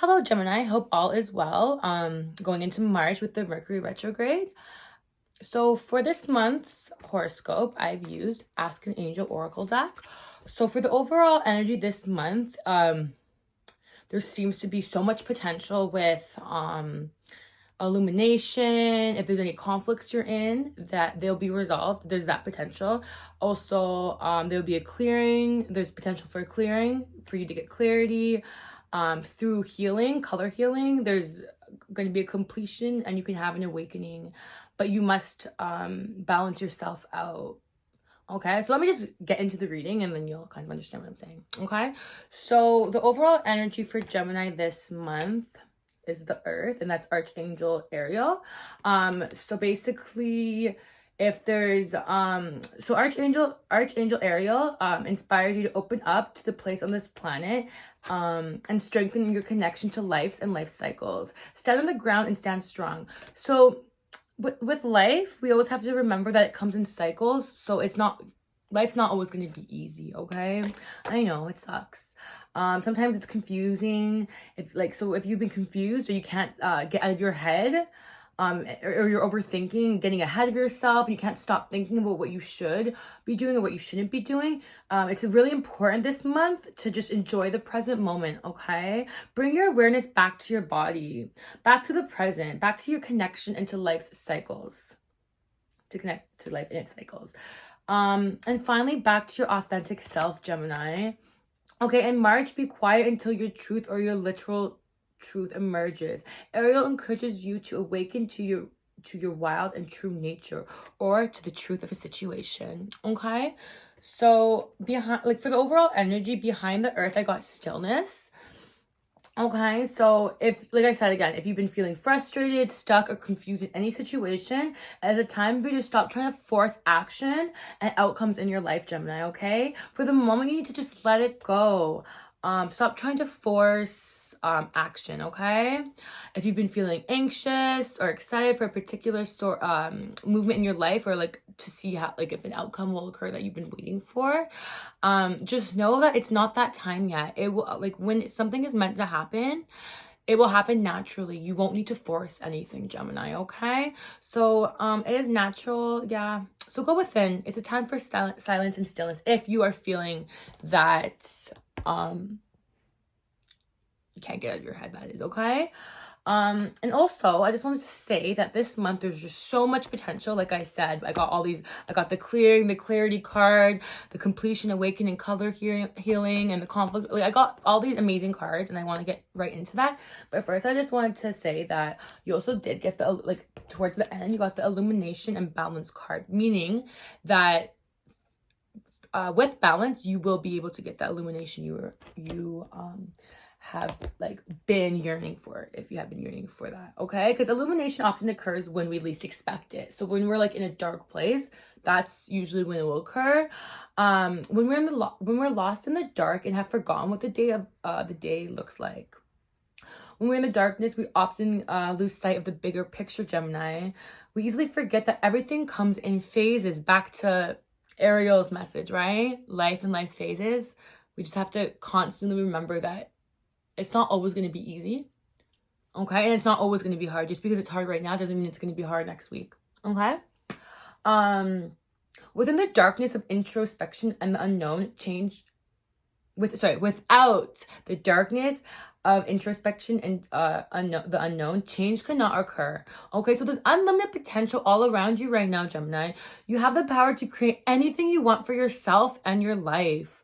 Hello, Gemini. Hope all is well. Going into March with the Mercury retrograde. So for this month's horoscope, I've used Ask an Angel Oracle deck. So for the overall energy this month, there seems to be so much potential with illumination. If there's any conflicts you're in, that they'll be resolved. There's that potential. Also, there'll be a clearing. There's potential for a clearing for you to get clarity through healing, color healing. There's going to be a completion and you can have an awakening, but you must balance yourself out. Okay, so let me just get into the reading and then you'll kind of understand what I'm saying. Okay, so the overall energy for Gemini this month is the earth, and that's Archangel Ariel. So basically, if there's so Archangel Ariel inspires you to open up to the place on this planet and strengthen your connection to life and life cycles. Stand on the ground and stand strong. So with life, we always have to remember that it comes in cycles. So life's not always going to be easy. Okay, I know it sucks. Sometimes it's confusing. If you've been confused or you can't get out of your head, or you're overthinking, getting ahead of yourself, and you can't stop thinking about what you should be doing or what you shouldn't be doing. It's really important this month to just enjoy the present moment, okay? Bring your awareness back to your body, back to the present, back to your connection into life's cycles, to connect to life in its cycles. And finally, back to your authentic self, Gemini. Okay, in March, be quiet until your truth or your literal truth emerges. Ariel encourages you to awaken to your wild and true nature, or to the truth of a situation. Okay, so for the overall energy behind the earth, I got stillness. Okay, so like I said again, if you've been feeling frustrated, stuck, or confused in any situation, it's a time for you to stop trying to force action and outcomes in your life, Gemini, okay? For the moment, you need to just let it go. Stop trying to force action, okay? If you've been feeling anxious or excited for a particular movement in your life, or like to see how, like, if an outcome will occur that you've been waiting for, just know that it's not that time yet. It will, like, when something is meant to happen, it will happen naturally. You won't need to force anything, Gemini, okay? So it is natural, yeah. So go within. It's a time for silence and stillness if you are feeling that you can't get out of your head, that is, okay? And also, I just wanted to say that this month there's just so much potential. Like I said, I got the clearing, the clarity card, the completion, awakening, color healing, and the conflict. Like, I got all these amazing cards, and I want to get right into that. But first, I just wanted to say that you also did get towards the end, you got the illumination and balance card, meaning that with balance, you will be able to get that illumination you have like been yearning for, if you have been yearning for that, okay? Because illumination often occurs when we least expect it. So when we're like in a dark place, that's usually when it will occur. When we're lost in the dark and have forgotten what the day looks like. When we're in the darkness, we often lose sight of the bigger picture, Gemini. We easily forget that everything comes in phases. Back to Ariel's message, right? Life and life's phases. We just have to constantly remember that it's not always going to be easy, okay? And it's not always going to be hard. Just because it's hard right now doesn't mean it's going to be hard next week, okay? Within the darkness of introspection and the unknown, without the darkness of introspection and the unknown, change cannot occur. Okay, so there's unlimited potential all around you right now, Gemini. You have the power to create anything you want for yourself and your life.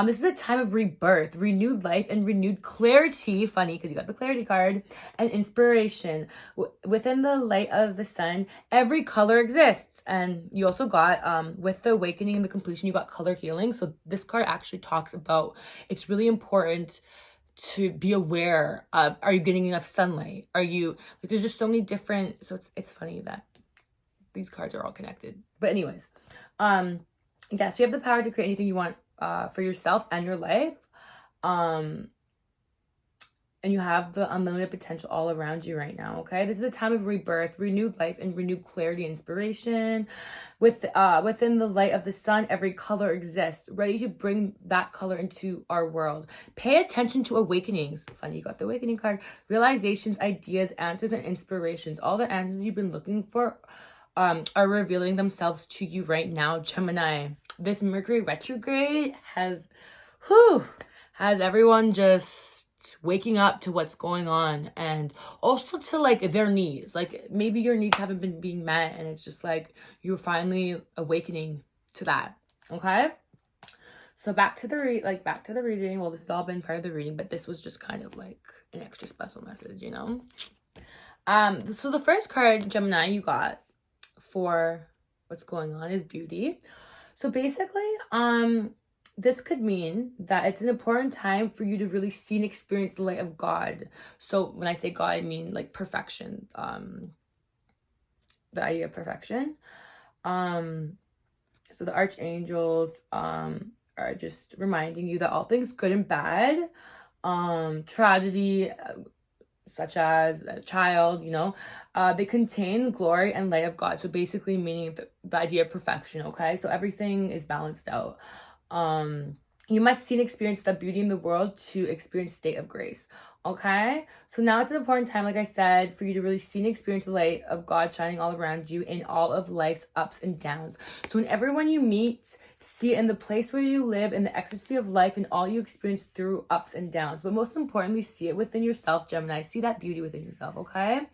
This is a time of rebirth, renewed life, and renewed clarity. Funny, because you got the clarity card, and inspiration. Within the light of the sun, every color exists. And you also got, with the awakening and the completion, you got color healing. So this card actually talks about, it's really important to be aware of, are you getting enough sunlight? Are you, like, there's just so many different, so it's funny that these cards are all connected. But anyways, yeah, so you have the power to create anything you want for yourself and your life. And and you have the unlimited potential all around you right now, okay? This is a time of rebirth, renewed life, and renewed clarity and inspiration. Within the light of the sun, every color exists, ready to bring that color into our world. Pay attention to awakenings. Funny, you got the awakening card. Realizations, ideas, answers, and inspirations. All the answers you've been looking for are revealing themselves to you right now, Gemini. This Mercury retrograde has everyone just waking up to what's going on, and also to like their needs. Like maybe your needs haven't been being met, and it's just like you're finally awakening to that. Okay, so back to the reading. Well, this has all been part of the reading, but this was just kind of like an extra special message, you know. So the first card, Gemini, you got for what's going on is beauty. So basically, this could mean that it's an important time for you to really see and experience the light of God. So when I say God, I mean like perfection. The idea of perfection. So the archangels are just reminding you that all things good and bad, tragedy, such as a child, you know, they contain glory and light of God. So basically meaning the idea of perfection, okay? So everything is balanced out. You must see and experience the beauty in the world to experience state of grace. Okay, so now it's an important time, like I said, for you to really see and experience the light of God shining all around you in all of life's ups and downs. So in everyone you meet, see it in the place where you live, in the ecstasy of life, and all you experience through ups and downs. But most importantly, see it within yourself, Gemini. See that beauty within yourself, okay?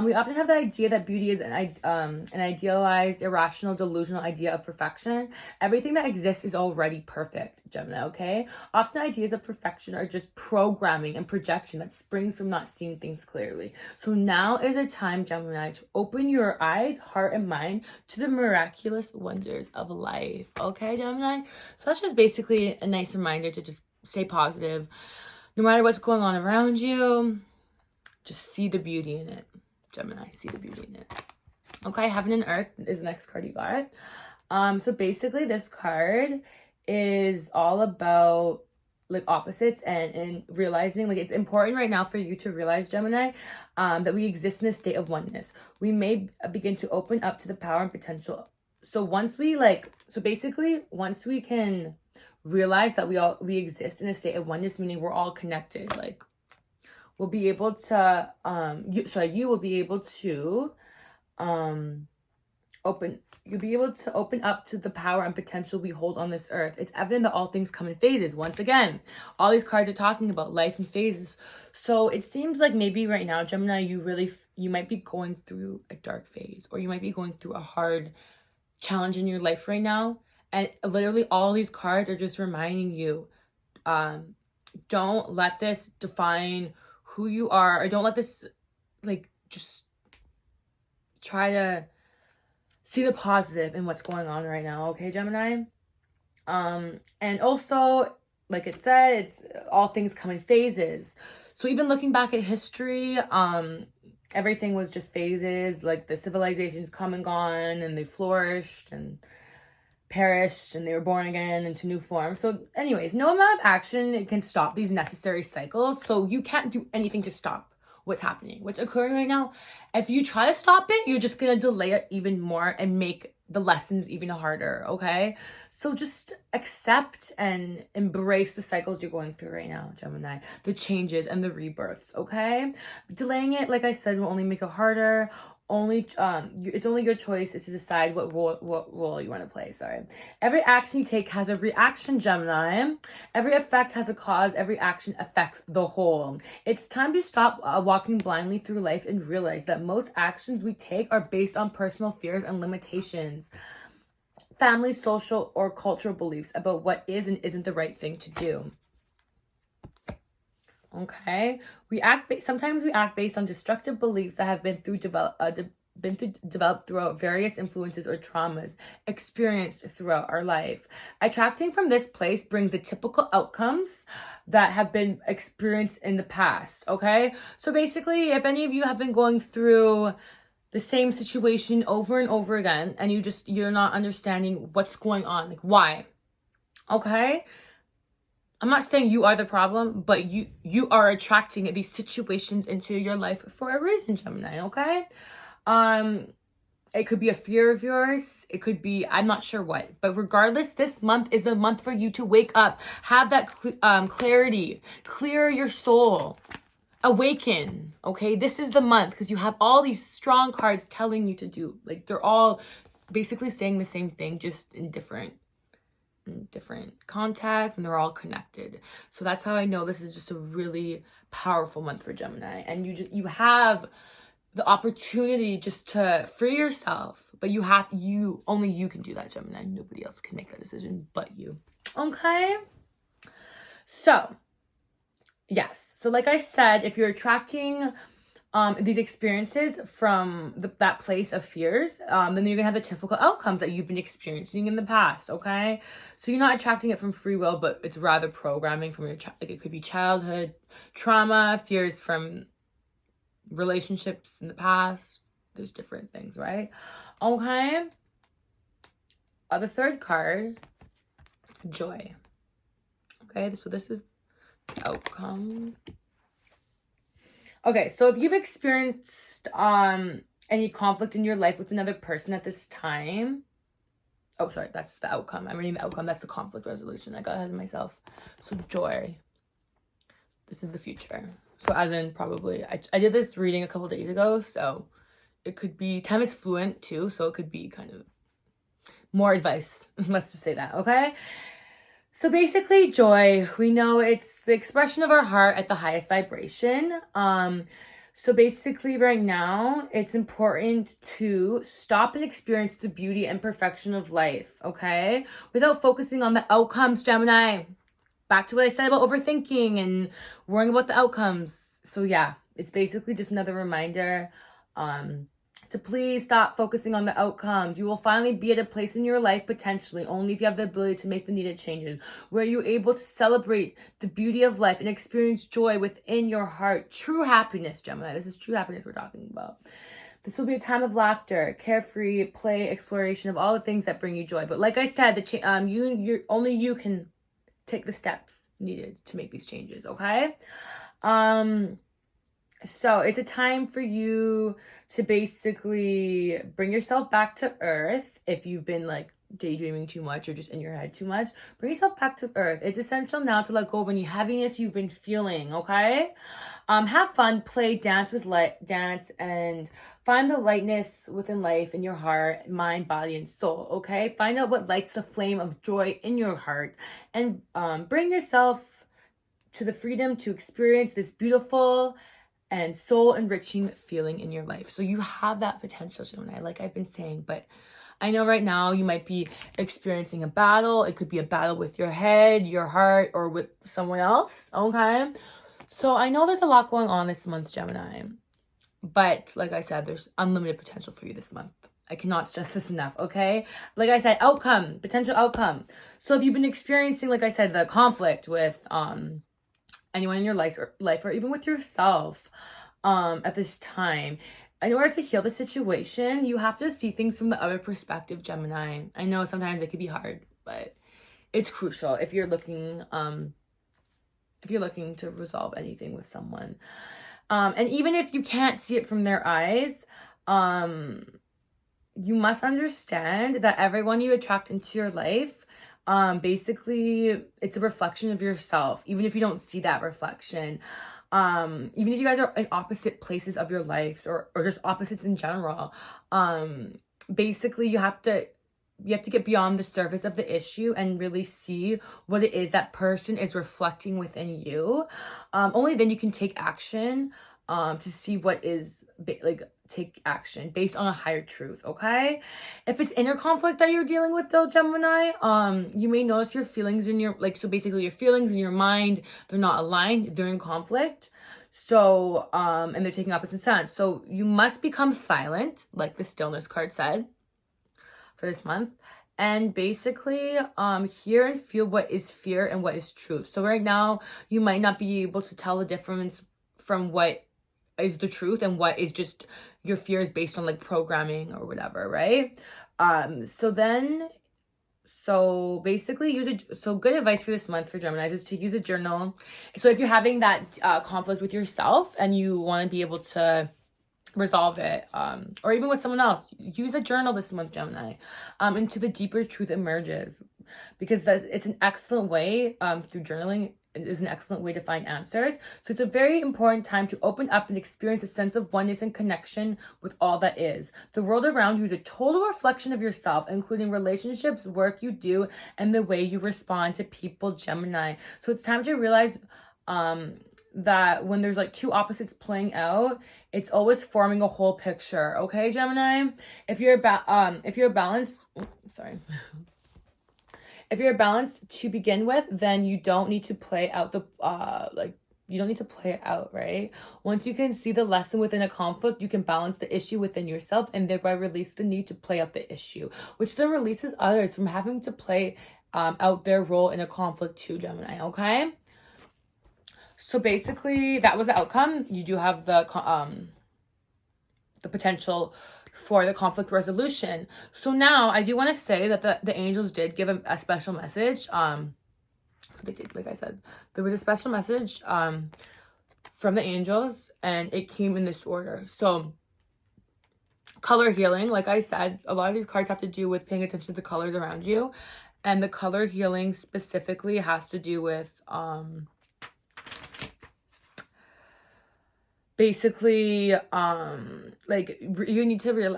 We often have the idea that beauty is an idealized, irrational, delusional idea of perfection. Everything that exists is already perfect, Gemini, okay? Often ideas of perfection are just programming and projection that springs from not seeing things clearly. So now is a time, Gemini, to open your eyes, heart, and mind to the miraculous wonders of life, okay, Gemini? So that's just basically a nice reminder to just stay positive. No matter what's going on around you, just see the beauty in it. Gemini, see the beauty in it. Okay, Heaven and Earth is the next card you got. So basically this card is all about like opposites and realizing like it's important right now for you to realize, Gemini, that we exist in a state of oneness. We may begin to open up to the power and potential. So once we can realize that we exist in a state of oneness, meaning we're all connected, like will be able to you will be able to open up to the power and potential we hold on this earth. It's evident that all things come in phases. Once again, all these cards are talking about life in phases. So it seems like maybe right now, Gemini, you might be going through a dark phase, or you might be going through a hard challenge in your life right now, and literally all these cards are just reminding you, don't let this define who you are, or don't let this like just try to see the positive in what's going on right now, okay, Gemini? And also, like it said, it's all things come in phases. So even looking back at history, everything was just phases. Like the civilizations come and gone, and they flourished and perished, and they were born again into new forms. So anyways, no amount of action can stop these necessary cycles. So you can't do anything to stop what's happening, what's occurring right now. If you try to stop it, you're just gonna delay it even more and make the lessons even harder, okay? So just accept and embrace the cycles you're going through right now, Gemini, the changes and the rebirths, okay? Delaying it, like I said, will only make it harder. It's only your choice is to decide what role you want to play. Sorry. Every action you take has a reaction, Gemini. Every effect has a cause. Every action affects the whole. It's time to stop walking blindly through life and realize that most actions we take are based on personal fears and limitations, family, social, or cultural beliefs about what is and isn't the right thing to do. Okay, sometimes we act based on destructive beliefs that have been developed throughout various influences or traumas experienced throughout our life. Attracting from this place brings the typical outcomes that have been experienced in the past. Okay, so basically, if any of you have been going through the same situation over and over again, and you're not understanding what's going on, like why, okay, I'm not saying you are the problem, but you are attracting these situations into your life for a reason, Gemini, okay? It could be a fear of yours. It could be, I'm not sure what. But regardless, this month is the month for you to wake up, have that clarity, clear your soul, awaken, okay? This is the month because you have all these strong cards telling you to do. Like, they're all basically saying the same thing, just in different contexts, and they're all connected. So that's how I know this is just a really powerful month for Gemini. And you have the opportunity just to free yourself, but only you can do that, Gemini. Nobody else can make that decision but you. Okay, so yes, so like I said, if you're attracting these experiences from that place of fears, then you're gonna have the typical outcomes that you've been experiencing in the past. Okay, so you're not attracting it from free will, but it's rather programming from your like, it could be childhood trauma, fears from relationships in the past. There's different things, right? Okay, the third card, joy. Okay, so this is the outcome. Okay, so if you've experienced any conflict in your life with another person at this time, oh, sorry, that's the outcome. I'm reading the outcome. That's the conflict resolution. I got ahead of myself. So joy. This is the future. So as in probably, I did this reading a couple days ago, so it could be, time is fluent too, so it could be kind of more advice. Let's just say that, okay? So basically, joy, we know it's the expression of our heart at the highest vibration. So basically right now, it's important to stop and experience the beauty and perfection of life, okay? Without focusing on the outcomes, Gemini. Back to what I said about overthinking and worrying about the outcomes. So yeah, it's basically just another reminder to please stop focusing on the outcomes. You will finally be at a place in your life, potentially, only if you have the ability to make the needed changes, where you're able to celebrate the beauty of life and experience joy within your heart. True happiness, Gemini. This is true happiness we're talking about. This will be a time of laughter, carefree, play, exploration of all the things that bring you joy. But like I said, only you can take the steps needed to make these changes, okay? So it's a time for you to basically bring yourself back to earth. If you've been like daydreaming too much or just in your head too much, bring yourself back to earth. It's essential now to let go of any heaviness you've been feeling, okay? Have fun, play, dance, and find the lightness within life in your heart, mind, body, and soul, okay? Find out what lights the flame of joy in your heart, and bring yourself to the freedom to experience this beautiful and soul-enriching feeling in your life. So you have that potential, Gemini, like I've been saying, but I know right now you might be experiencing a battle. It could be a battle with your head, your heart, or with someone else, okay? So I know there's a lot going on this month, Gemini, but like I said, there's unlimited potential for you this month. I cannot stress this enough, okay? Like I said, outcome, potential outcome. So if you've been experiencing, like I said, the conflict with anyone in your life or even with yourself at this time, in order to heal the situation, you have to see things from the other perspective, Gemini. I know sometimes it can be hard, but it's crucial if you're looking to resolve anything with someone. And even if you can't see it from their eyes, you must understand that everyone you attract into your life, basically it's a reflection of yourself, even if you don't see that reflection. Even if you guys are in opposite places of your lives or just opposites in general, basically you have to get beyond the surface of the issue and really see what it is that person is reflecting within you. Only then you can take action to see what is take action based on a higher truth, okay? If it's inner conflict that you're dealing with though, Gemini, you may notice your feelings in your, so basically your feelings in your mind, they're not aligned, they're in conflict. So, and they're taking opposite sides. So you must become silent, like the stillness card said, for this month. And basically, hear and feel what is fear and what is truth. So right now, you might not be able to tell the difference from what is the truth and what is just your fears based on like programming or whatever, right? So So basically good advice for this month for Gemini is to use a journal. So if you're having that conflict with yourself and you want to be able to resolve it, or even with someone else, use a journal this month, Gemini, into the deeper truth emerges, because it's an excellent way, through journaling, it is an excellent way to find answers. So it's a very important time to open up and experience a sense of oneness and connection with all that is. The world around you is a total reflection of yourself, including relationships, work you do, and the way you respond to people, Gemini. So it's time to realize that when there's like two opposites playing out, it's always forming a whole picture. Okay, Gemini? If you're balanced, if you're balanced to begin with, then you don't need to play out the you don't need to play it out, right? Once you can see the lesson within a conflict, you can balance the issue within yourself and thereby release the need to play out the issue, which then releases others from having to play out their role in a conflict too, Gemini, okay? So basically, that was the outcome. You do have the potential for the conflict resolution. So now I do want to say that the angels did give a special message. So they did, like I said, there was a special message from the angels, and it came in this order. So color healing, like I said, a lot of these cards have to do with paying attention to the colors around you, and the color healing specifically has to do with basically like you need to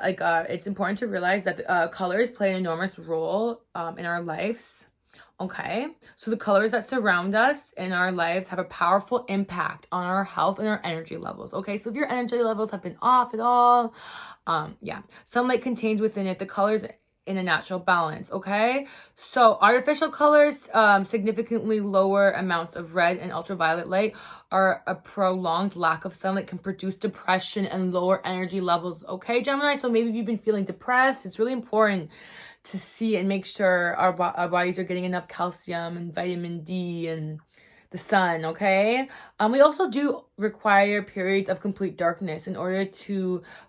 it's important to realize that colors play an enormous role in our lives. Okay, so the colors that surround us in our lives have a powerful impact on our health and our energy levels. Okay, so if your energy levels have been off at all, sunlight contains within it the colors in a natural balance. Okay, so artificial colors, significantly lower amounts of red and ultraviolet light, or a prolonged lack of sunlight can produce depression and lower energy levels. Okay, Gemini, so maybe if you've been feeling depressed, it's really important to see and make sure our bodies are getting enough calcium and vitamin D and the sun. Okay, we also do require periods of complete darkness in order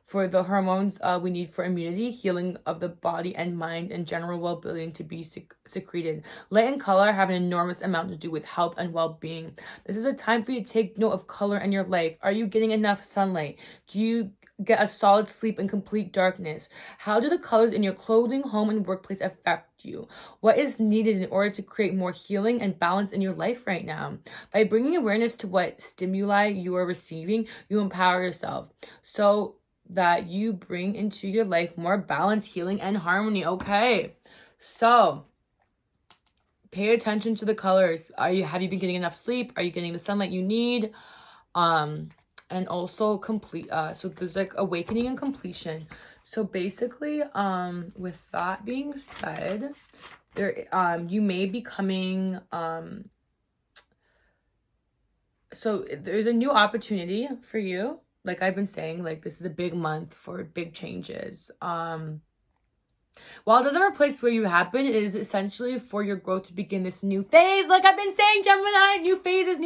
for the hormones we need for immunity, healing of the body and mind, and general well-being to be secreted. Light and color have an enormous amount to do with health and well-being. This is a time for you to take note of color in your life. Are you getting enough sunlight? Do you get a solid sleep in complete darkness? How do the colors in your clothing, home, and workplace affect you? What is needed in order to create more healing and balance in your life right now? By bringing awareness to what stimuli you are receiving, you empower yourself so that you bring into your life more balance, healing, and harmony. Okay, so pay attention to the colors. Have you been getting enough sleep? Are you getting the sunlight you need? And also complete, so there's like awakening and completion. So basically, with that being said, you may be coming, so there's a new opportunity for you. Like I've been saying, like this is a big month for big changes. While it doesn't replace where you have been, it is essentially for your growth to begin this new phase. Like I've been saying, Gemini, new phases.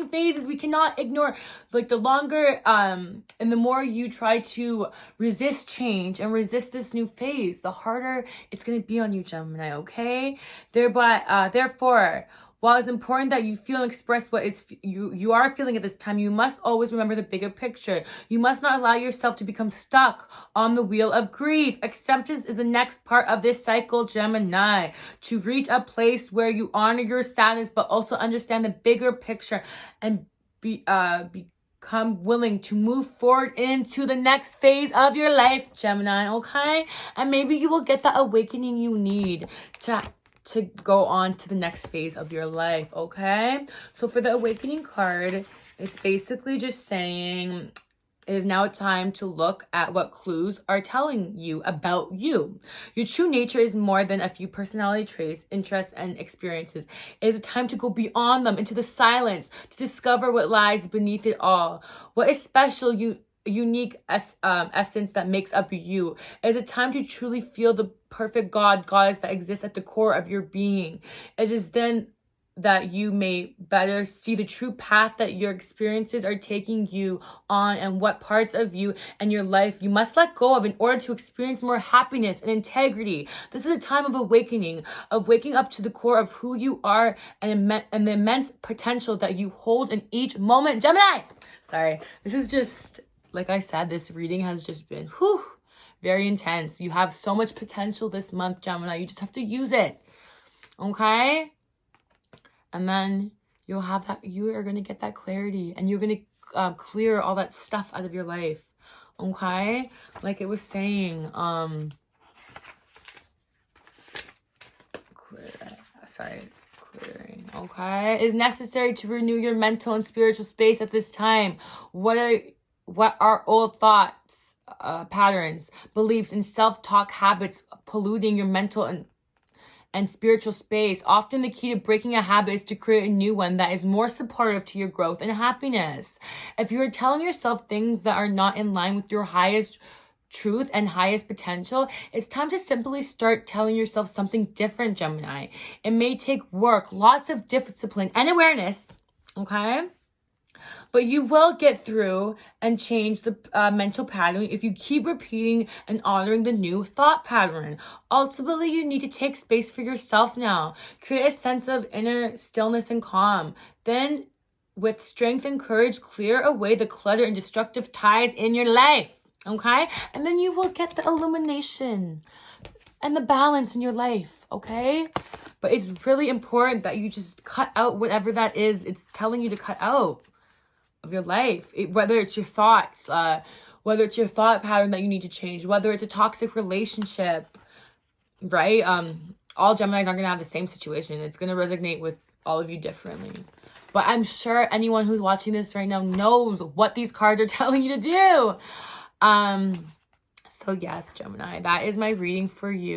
We cannot ignore, like the longer and the more you try to resist change and resist this new phase, the harder it's going to be on you, Gemini, okay? Therefore, while it's important that you feel and express what you are feeling at this time, you must always remember the bigger picture. You must not allow yourself to become stuck on the wheel of grief. Acceptance is the next part of this cycle, Gemini. To reach a place where you honor your sadness, but also understand the bigger picture and become willing to move forward into the next phase of your life, Gemini, okay? And maybe you will get that awakening you need to go on to the next phase of your life, okay? So for the awakening card, it's basically just saying it is now time to look at what clues are telling you about you. Your true nature is more than a few personality traits, interests, and experiences. It is a time to go beyond them, into the silence, to discover what lies beneath it all. What is special, unique essence that makes up you. It is a time to truly feel the perfect goddess that exists at the core of your being. It is then that you may better see the true path that your experiences are taking you on, and what parts of you and your life you must let go of in order to experience more happiness and integrity. This is a time of awakening, of waking up to the core of who you are and the immense potential that you hold in each moment. Gemini! Sorry, this is just, like I said, this reading has just been very intense. You have so much potential this month, Gemini. You just have to use it. Okay? And then you'll have that, you are going to get that clarity, and you're going to clear all that stuff out of your life. Okay? Like it was saying, clearing. Okay? It is necessary to renew your mental and spiritual space at this time. What are old thoughts, patterns, beliefs, and self-talk habits polluting your mental and spiritual space? Often the key to breaking a habit is to create a new one that is more supportive to your growth and happiness. If you are telling yourself things that are not in line with your highest truth and highest potential, it's time to simply start telling yourself something different, Gemini. It may take work, lots of discipline and awareness, okay? But you will get through and change the mental pattern if you keep repeating and honoring the new thought pattern. Ultimately, you need to take space for yourself now. Create a sense of inner stillness and calm. Then, with strength and courage, clear away the clutter and destructive ties in your life. Okay? And then you will get the illumination and the balance in your life. Okay? But it's really important that you just cut out whatever that is it's telling you to cut out of your life, whether it's your thoughts, whether it's your thought pattern that you need to change, whether it's a toxic relationship, right? All Geminis aren't gonna have the same situation. It's gonna resonate with all of you differently. But I'm sure anyone who's watching this right now knows what these cards are telling you to do. So yes, Gemini, that is my reading for you.